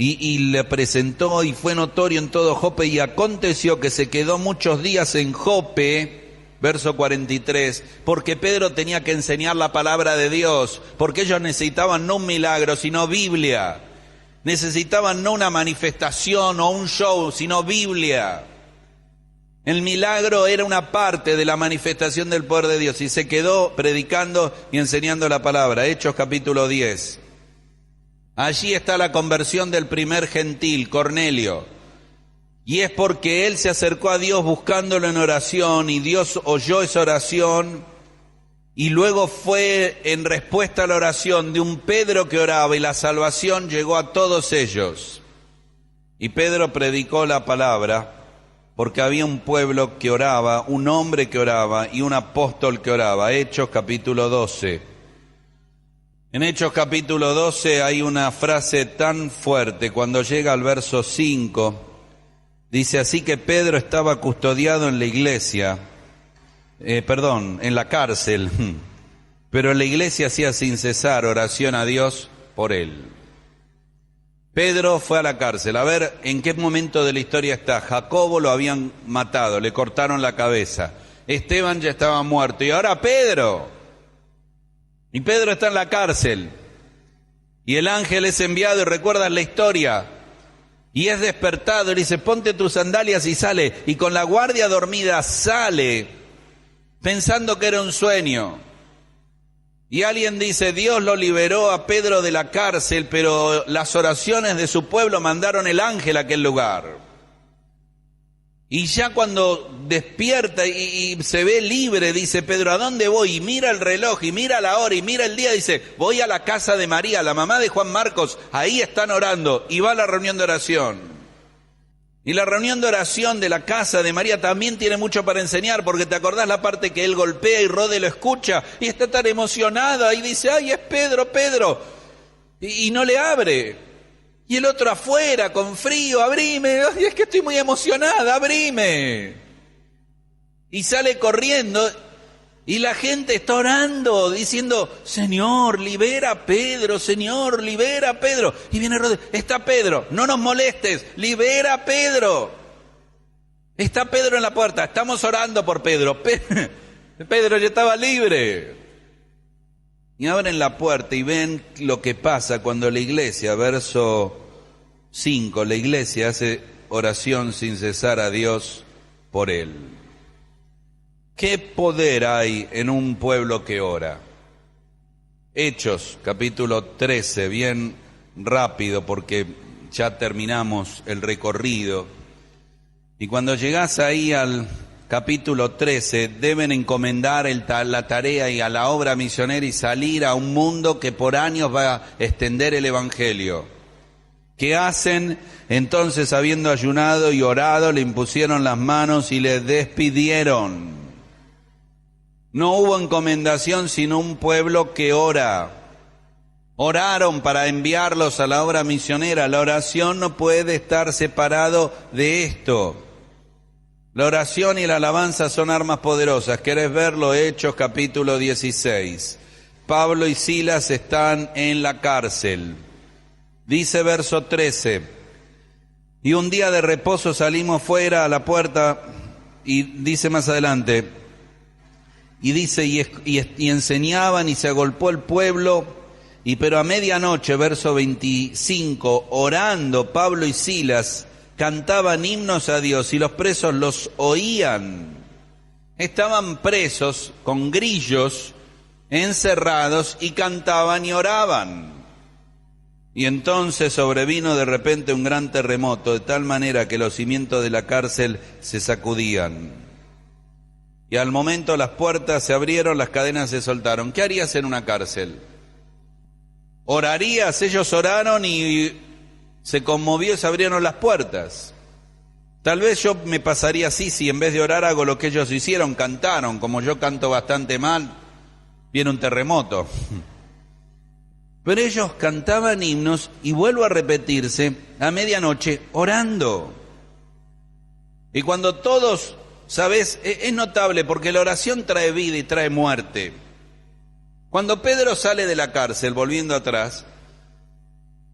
S1: y le presentó, y fue notorio en todo Jope, y aconteció que se quedó muchos días en Jope, verso 43, porque Pedro tenía que enseñar la palabra de Dios, porque ellos necesitaban no un milagro, sino Biblia. Necesitaban no una manifestación o un show, sino Biblia. El milagro era una parte de la manifestación del poder de Dios, y se quedó predicando y enseñando la palabra. Hechos capítulo 10. Allí está la conversión del primer gentil, Cornelio. Y es porque él se acercó a Dios buscándolo en oración, y Dios oyó esa oración, y luego fue en respuesta a la oración de un Pedro que oraba, y la salvación llegó a todos ellos. Y Pedro predicó la palabra porque había un pueblo que oraba, un hombre que oraba y un apóstol que oraba. Hechos capítulo 12. En Hechos capítulo 12 hay una frase tan fuerte, cuando llega al verso 5, dice: así que Pedro estaba custodiado en la iglesia, en la cárcel, pero la iglesia hacía sin cesar oración a Dios por él. Pedro fue a la cárcel. A ver, ¿en qué momento de la historia está? Jacobo lo habían matado, le cortaron la cabeza. Esteban ya estaba muerto. Y ahora Pedro. Y Pedro está en la cárcel. Y el ángel es enviado, y recuerdas la historia. Y es despertado, y le dice: ponte tus sandalias y sale. Y con la guardia dormida sale, pensando que era un sueño. Y alguien dice: Dios lo liberó a Pedro de la cárcel, pero las oraciones de su pueblo mandaron el ángel a aquel lugar. Y ya cuando despierta y se ve libre, dice Pedro: ¿a dónde voy? Y mira el reloj, y mira la hora, y mira el día, dice: voy a la casa de María, la mamá de Juan Marcos, ahí están orando, y va a la reunión de oración. Y la reunión de oración de la casa de María también tiene mucho para enseñar, porque te acordás la parte que él golpea y Rode lo escucha y está tan emocionada y dice: ¡ay, es Pedro, Pedro! Y no le abre. Y el otro afuera, con frío: abrime, ¡ay, es que estoy muy emocionada, abrime! Y sale corriendo. Y la gente está orando, diciendo: Señor, libera a Pedro, Señor, libera a Pedro. Y viene Rode: está Pedro, no nos molestes, libera a Pedro. Está Pedro en la puerta, estamos orando por Pedro. Pedro ya estaba libre. Y abren la puerta y ven lo que pasa cuando la iglesia, verso 5, la iglesia hace oración sin cesar a Dios por él. ¿Qué poder hay en un pueblo que ora? Hechos, capítulo 13, bien rápido porque ya terminamos el recorrido. Y cuando llegás ahí al capítulo 13, deben encomendar la tarea y a la obra misionera y salir a un mundo que por años va a extender el evangelio. ¿Qué hacen? Entonces, habiendo ayunado y orado, le impusieron las manos y le despidieron. No hubo encomendación sino un pueblo que ora. Oraron para enviarlos a la obra misionera. La oración no puede estar separado de esto. La oración y la alabanza son armas poderosas. ¿Querés verlo? Hechos capítulo 16. Pablo y Silas están en la cárcel. Dice verso 13. Y un día de reposo salimos fuera a la puerta, y dice más adelante, y dice, y enseñaban y se agolpó el pueblo, pero a medianoche, verso 25, orando Pablo y Silas, cantaban himnos a Dios y los presos los oían. Estaban presos con grillos, encerrados, y cantaban y oraban. Y entonces sobrevino de repente un gran terremoto, de tal manera que los cimientos de la cárcel se sacudían. Y al momento las puertas se abrieron, las cadenas se soltaron. ¿Qué harías en una cárcel? ¿Orarías? Ellos oraron y se conmovió y se abrieron las puertas. Tal vez yo me pasaría así si en vez de orar hago lo que ellos hicieron, cantaron. Como yo canto bastante mal, viene un terremoto. Pero ellos cantaban himnos, y vuelvo a repetirse, a medianoche, orando. Y cuando todos, ¿sabes? Es notable porque la oración trae vida y trae muerte. Cuando Pedro sale de la cárcel, volviendo atrás,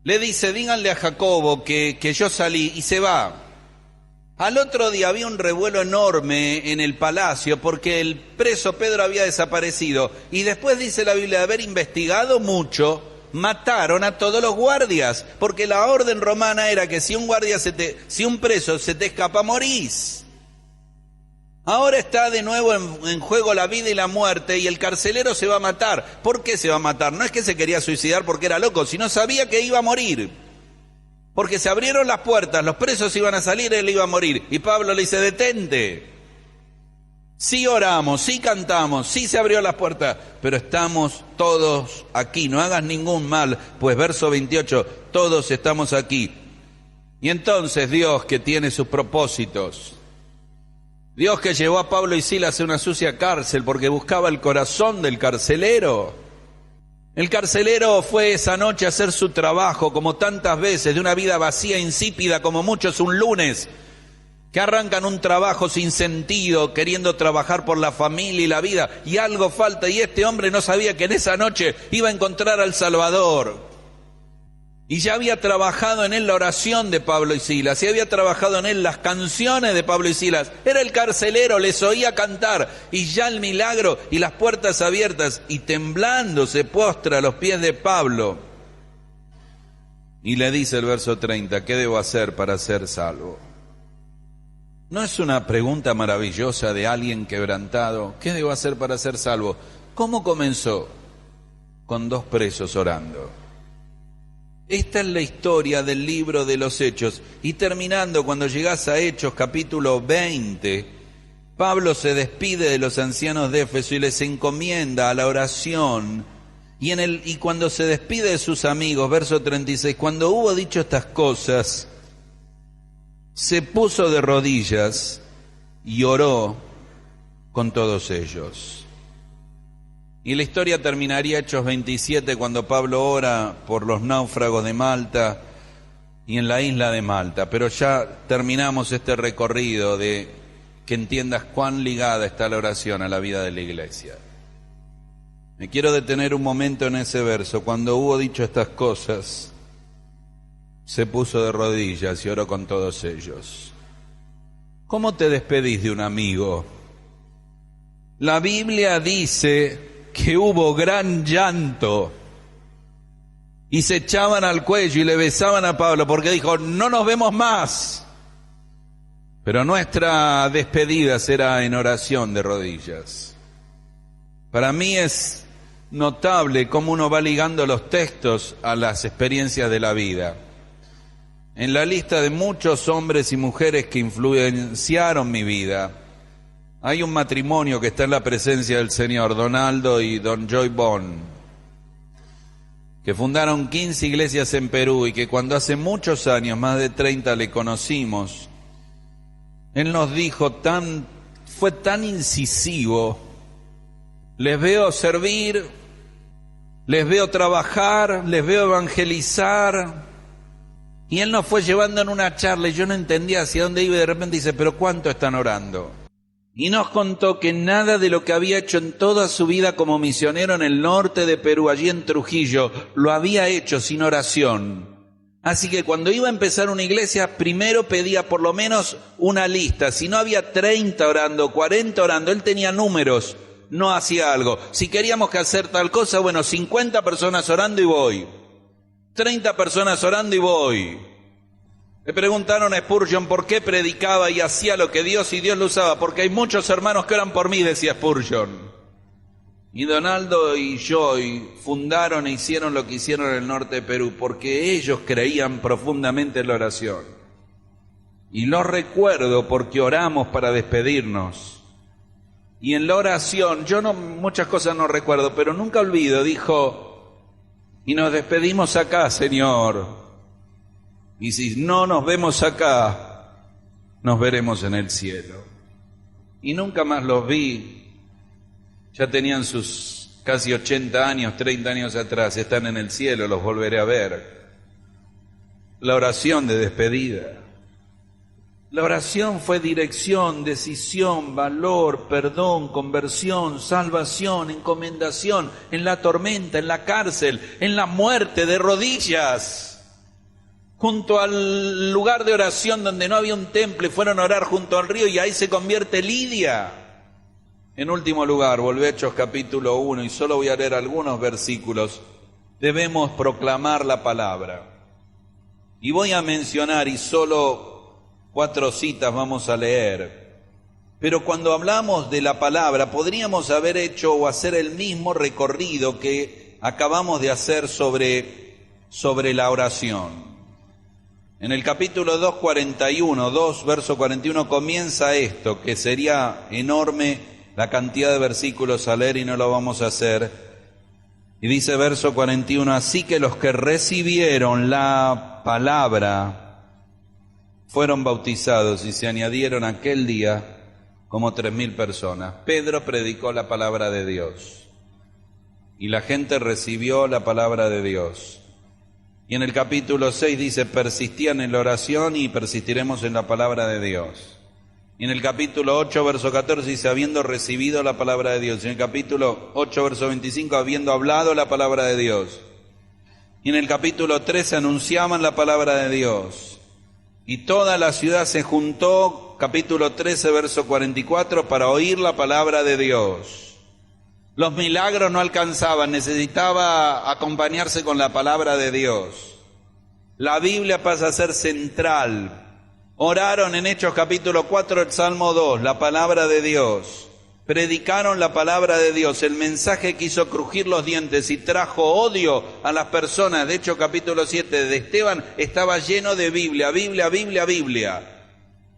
S1: le dice: díganle a Jacobo que yo salí, y se va. Al otro día había un revuelo enorme en el palacio porque el preso Pedro había desaparecido. Y después dice la Biblia, de haber investigado mucho, mataron a todos los guardias, porque la orden romana era que si un preso se te escapa, morís. Ahora está de nuevo en juego la vida y la muerte, y el carcelero se va a matar. ¿Por qué se va a matar? No es que se quería suicidar porque era loco, sino sabía que iba a morir. Porque se abrieron las puertas, los presos iban a salir, él iba a morir. Y Pablo le dice: detente. Sí oramos, sí cantamos, sí se abrió las puertas, pero estamos todos aquí, no hagas ningún mal, pues verso 28, todos estamos aquí. Y entonces Dios, que tiene sus propósitos, Dios que llevó a Pablo y Silas a una sucia cárcel porque buscaba el corazón del carcelero. El carcelero fue esa noche a hacer su trabajo, como tantas veces, de una vida vacía, insípida, como muchos un lunes, que arrancan un trabajo sin sentido, queriendo trabajar por la familia y la vida, y algo falta, y este hombre no sabía que en esa noche iba a encontrar al Salvador. Y ya había trabajado en él la oración de Pablo y Silas, y había trabajado en él las canciones de Pablo y Silas. Era el carcelero, les oía cantar, y ya el milagro y las puertas abiertas, y temblando se postra a los pies de Pablo. Y le dice el verso 30, ¿qué debo hacer para ser salvo? ¿No es una pregunta maravillosa de alguien quebrantado? ¿Qué debo hacer para ser salvo? ¿Cómo comenzó? Con 2 presos orando. Esta es la historia del libro de los Hechos. Y terminando, cuando llegás a Hechos capítulo 20, Pablo se despide de los ancianos de Éfeso y les encomienda a la oración. Y cuando se despide de sus amigos, verso 36, cuando hubo dicho estas cosas, se puso de rodillas y oró con todos ellos. Y la historia terminaría Hechos 27 cuando Pablo ora por los náufragos de Malta y en la isla de Malta. Pero ya terminamos este recorrido de que entiendas cuán ligada está la oración a la vida de la iglesia. Me quiero detener un momento en ese verso. Cuando hubo dicho estas cosas, se puso de rodillas y oró con todos ellos. ¿Cómo te despedís de un amigo? La Biblia dice que hubo gran llanto y se echaban al cuello y le besaban a Pablo porque dijo, no nos vemos más. Pero nuestra despedida será en oración de rodillas. Para mí es notable cómo uno va ligando los textos a las experiencias de la vida. En la lista de muchos hombres y mujeres que influenciaron mi vida, hay un matrimonio que está en la presencia del Señor, Don Aldo y Don Joy Bond, que fundaron 15 iglesias en Perú y que cuando hace muchos años, más de 30, le conocimos, él nos dijo, fue tan incisivo, les veo servir, les veo trabajar, les veo evangelizar, y él nos fue llevando en una charla y yo no entendía hacia dónde iba y de repente dice, pero ¿cuánto están orando? Y nos contó que nada de lo que había hecho en toda su vida como misionero en el norte de Perú, allí en Trujillo, lo había hecho sin oración. Así que cuando iba a empezar una iglesia, primero pedía por lo menos una lista. Si no había 30 orando, 40 orando, él tenía números, no hacía algo. Si queríamos que hacer tal cosa, bueno, 50 personas orando y voy. 30 personas orando y voy. Le preguntaron a Spurgeon por qué predicaba y hacía lo que Dios y Dios lo usaba. Porque hay muchos hermanos que oran por mí, decía Spurgeon. Y Donaldo y Joy fundaron e hicieron lo que hicieron en el norte de Perú porque ellos creían profundamente en la oración. Y lo recuerdo porque oramos para despedirnos. Y en la oración, muchas cosas no recuerdo, pero nunca olvido, dijo, y nos despedimos acá, Señor. Y si no nos vemos acá, nos veremos en el cielo. Y nunca más los vi. Ya tenían sus casi 80 años, 30 años atrás, están en el cielo, los volveré a ver. La oración de despedida. La oración fue dirección, decisión, valor, perdón, conversión, salvación, encomendación, en la tormenta, en la cárcel, en la muerte, de rodillas. Junto al lugar de oración donde no había un templo, fueron a orar junto al río y ahí se convierte Lidia. En último lugar, volvé a Hechos capítulo 1 y solo voy a leer algunos versículos. Debemos proclamar la palabra. Y voy a mencionar, y solo 4 citas vamos a leer. Pero cuando hablamos de la palabra, podríamos haber hecho o hacer el mismo recorrido que acabamos de hacer sobre la oración. En el capítulo 2, verso 41, comienza esto, que sería enorme la cantidad de versículos a leer y no lo vamos a hacer. Y dice verso 41, así que los que recibieron la palabra fueron bautizados y se añadieron aquel día como 3.000 personas. Pedro predicó la palabra de Dios y la gente recibió la palabra de Dios. Y en el capítulo 6 dice, persistían en la oración y persistiremos en la palabra de Dios. Y en el capítulo 8, verso 14 dice, habiendo recibido la palabra de Dios. Y en el capítulo 8, verso 25, habiendo hablado la palabra de Dios. Y en el capítulo 13 anunciaban la palabra de Dios. Y toda la ciudad se juntó, capítulo 13, verso 44, para oír la palabra de Dios. Los milagros no alcanzaban, necesitaba acompañarse con la palabra de Dios. La Biblia pasa a ser central. Oraron en Hechos capítulo 4, el Salmo 2, la palabra de Dios. Predicaron la palabra de Dios, el mensaje que hizo crujir los dientes y trajo odio a las personas. De Hechos capítulo 7 de Esteban estaba lleno de Biblia, Biblia, Biblia, Biblia.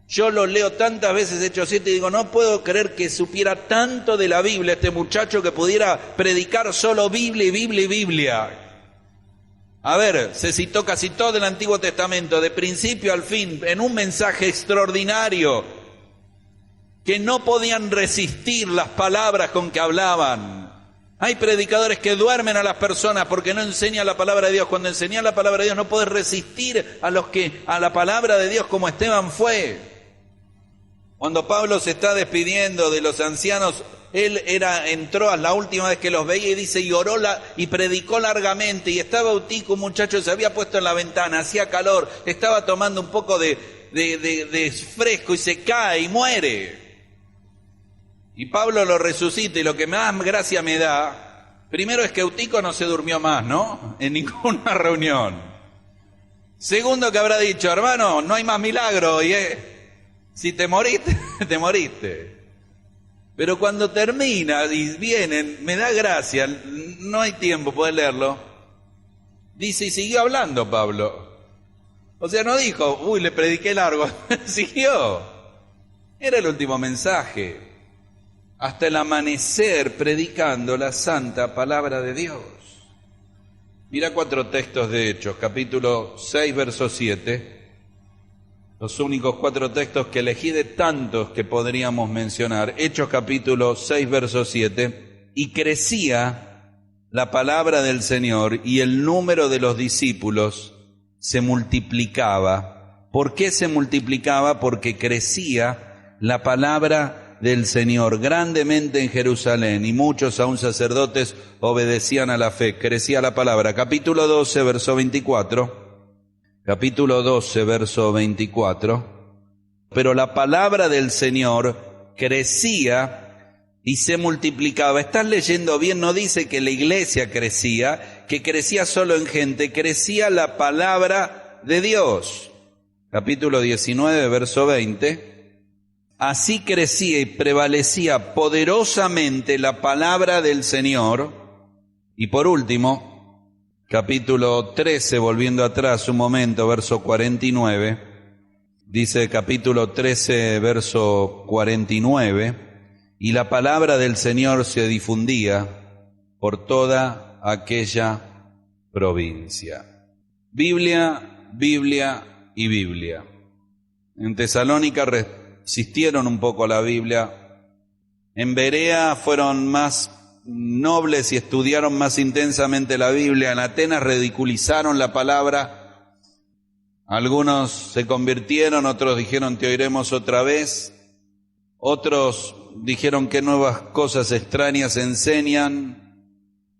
S1: Yo lo leo tantas veces Hechos 7 y digo, no puedo creer que supiera tanto de la Biblia este muchacho que pudiera predicar solo Biblia y Biblia y Biblia. A ver, se citó casi todo el Antiguo Testamento, de principio al fin, en un mensaje extraordinario, que no podían resistir las palabras con que hablaban. Hay predicadores que duermen a las personas porque no enseñan la palabra de Dios. Cuando enseñan la palabra de Dios no puedes resistir a la palabra de Dios como Esteban fue. Cuando Pablo se está despidiendo de los ancianos, él entró a la última vez que los veía y dice, y oró y predicó largamente, y estaba Eutico, un muchacho, se había puesto en la ventana, hacía calor, estaba tomando un poco de fresco y se cae y muere. Y Pablo lo resucita, y lo que más gracia me da, primero es que Eutico no se durmió más, ¿no? En ninguna reunión. Segundo, que habrá dicho, hermano, no hay más milagro, y si te moriste, te moriste. Pero cuando termina y vienen, me da gracia, no hay tiempo, podés leerlo. Dice, y siguió hablando Pablo. O sea, no dijo, uy, le prediqué largo, siguió. Era el último mensaje. Hasta el amanecer predicando la santa palabra de Dios. Mira 4 textos de Hechos, capítulo 6, verso 7. Los únicos 4 textos que elegí de tantos que podríamos mencionar. Hechos capítulo 6, verso 7. Y crecía la palabra del Señor y el número de los discípulos se multiplicaba. ¿Por qué se multiplicaba? Porque crecía la palabra del Señor grandemente en Jerusalén y muchos aún sacerdotes obedecían a la fe. Crecía la palabra. Capítulo 12, verso 24. Capítulo 12, verso 24. Pero la palabra del Señor crecía y se multiplicaba. ¿Estás leyendo bien? No dice que la iglesia crecía, que crecía solo en gente, crecía la palabra de Dios. Capítulo 19, verso 20. Así crecía y prevalecía poderosamente la palabra del Señor. Y por último, capítulo 13, volviendo atrás un momento, verso 49, dice capítulo 13, verso 49, y la palabra del Señor se difundía por toda aquella provincia. Biblia, Biblia y Biblia. En Tesalónica resistieron un poco a la Biblia. En Berea fueron más nobles y estudiaron más intensamente la Biblia. En Atenas ridiculizaron la palabra. Algunos se convirtieron, otros dijeron te oiremos otra vez. Otros dijeron qué nuevas cosas extrañas enseñan.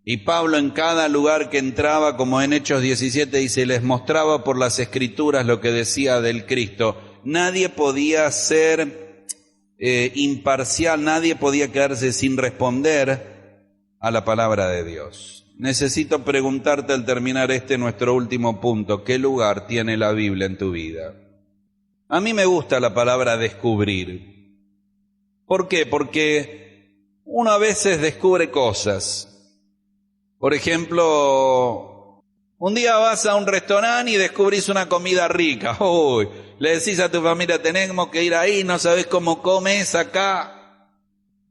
S1: Y Pablo en cada lugar que entraba, como en Hechos 17 dice, les mostraba por las Escrituras lo que decía del Cristo. Nadie podía ser imparcial, nadie podía quedarse sin responder a la palabra de Dios. Necesito preguntarte al terminar nuestro último punto, ¿qué lugar tiene la Biblia en tu vida? A mí me gusta la palabra descubrir. ¿Por qué? Porque uno a veces descubre cosas. Por ejemplo, un día vas a un restaurante y descubrís una comida rica. Uy, le decís a tu familia, tenemos que ir ahí, no sabés cómo comes acá.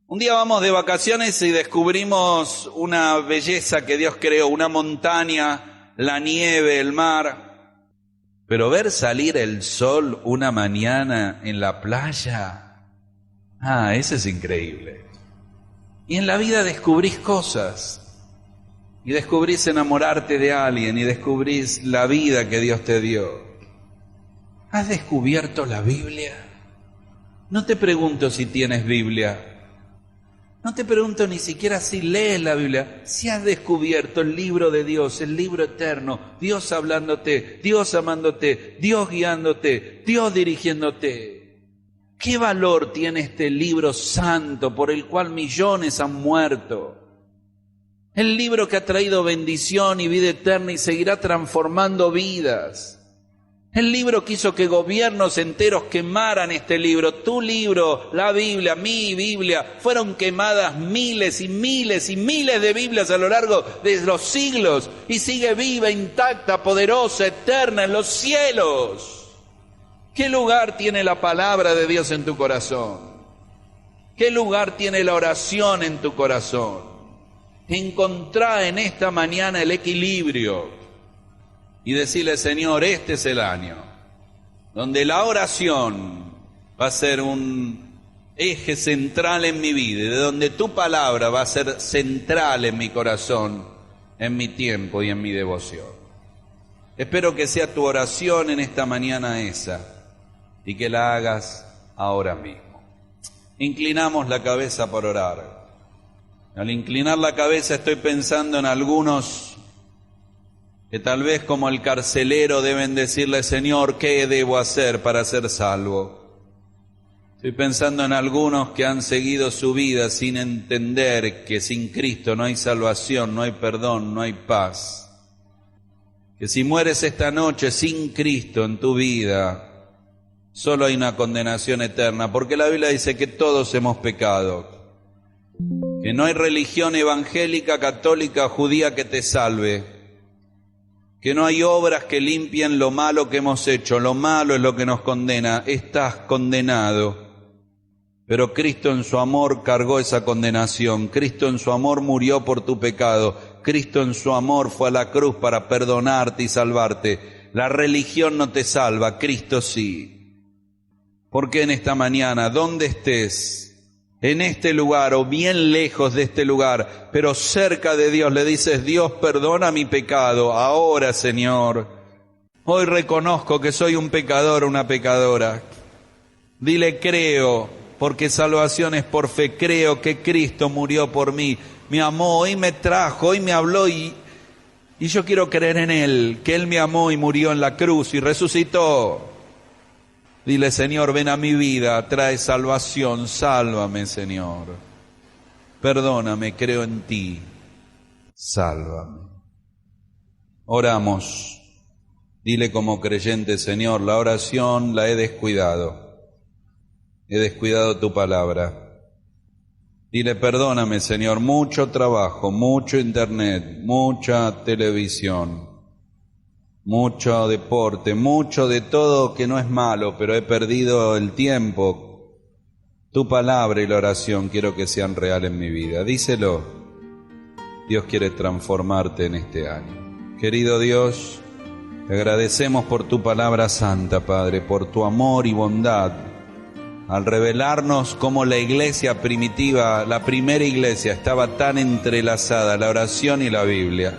S1: Un día vamos de vacaciones y descubrimos una belleza que Dios creó, una montaña, la nieve, el mar. Pero ver salir el sol una mañana en la playa, Eso es increíble. Y en la vida descubrís cosas. Y descubrís enamorarte de alguien y descubrís la vida que Dios te dio. ¿Has descubierto la Biblia? No te pregunto si tienes Biblia. No te pregunto ni siquiera si lees la Biblia. Si has descubierto el libro de Dios, el libro eterno, Dios hablándote, Dios amándote, Dios guiándote, Dios dirigiéndote. ¿Qué valor tiene este libro santo por el cual millones han muerto? El libro que ha traído bendición y vida eterna y seguirá transformando vidas. El libro que hizo que gobiernos enteros quemaran este libro. Tu libro, la Biblia, mi Biblia, fueron quemadas miles y miles y miles de Biblias a lo largo de los siglos y sigue viva, intacta, poderosa, eterna en los cielos. ¿Qué lugar tiene la palabra de Dios en tu corazón? ¿Qué lugar tiene la oración en tu corazón? Encontrá en esta mañana el equilibrio y decirle: Señor, este es el año donde la oración va a ser un eje central en mi vida, y de donde tu palabra va a ser central en mi corazón, en mi tiempo y en mi devoción. Espero que sea tu oración en esta mañana esa, y que la hagas ahora mismo. Inclinamos la cabeza por orar. Al inclinar la cabeza estoy pensando en algunos que tal vez como el carcelero deben decirle: Señor, ¿qué debo hacer para ser salvo? Estoy pensando en algunos que han seguido su vida sin entender que sin Cristo no hay salvación, no hay perdón, no hay paz. Que si mueres esta noche sin Cristo en tu vida, solo hay una condenación eterna, porque la Biblia dice que todos hemos pecado, que no hay religión evangélica, católica, judía que te salve, que no hay obras que limpien lo malo que hemos hecho. Lo malo es lo que nos condena. Estás condenado. Pero Cristo en su amor cargó esa condenación. Cristo en su amor murió por tu pecado. Cristo en su amor fue a la cruz para perdonarte y salvarte. La religión no te salva, Cristo sí. Porque en esta mañana, donde estés, en este lugar o bien lejos de este lugar, pero cerca de Dios, le dices: Dios, perdona mi pecado ahora, Señor. Hoy reconozco que soy un pecador, una pecadora. Dile: creo, porque salvación es por fe. Creo que Cristo murió por mí, me amó, hoy me trajo, hoy me habló y yo quiero creer en Él, que Él me amó y murió en la cruz y resucitó. Dile: Señor, ven a mi vida, trae salvación, sálvame, Señor. Perdóname, creo en ti, sálvame. Oramos. Dile como creyente: Señor, la oración la he descuidado. He descuidado tu palabra. Dile: perdóname, Señor, mucho trabajo, mucho internet, mucha televisión, mucho deporte, mucho de todo que no es malo, pero he perdido el tiempo. Tu palabra y la oración quiero que sean reales en mi vida. Díselo. Dios quiere transformarte en este año. Querido Dios, te agradecemos por tu palabra santa, Padre, por tu amor y bondad, al revelarnos cómo la iglesia primitiva, la primera iglesia, estaba tan entrelazada, la oración y la Biblia.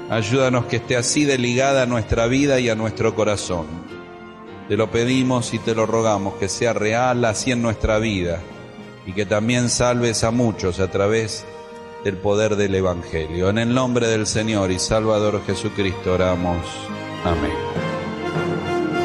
S1: Ayúdanos que esté así de ligada a nuestra vida y a nuestro corazón. Te lo pedimos y te lo rogamos, que sea real así en nuestra vida y que también salves a muchos a través del poder del Evangelio. En el nombre del Señor y Salvador Jesucristo oramos. Amén.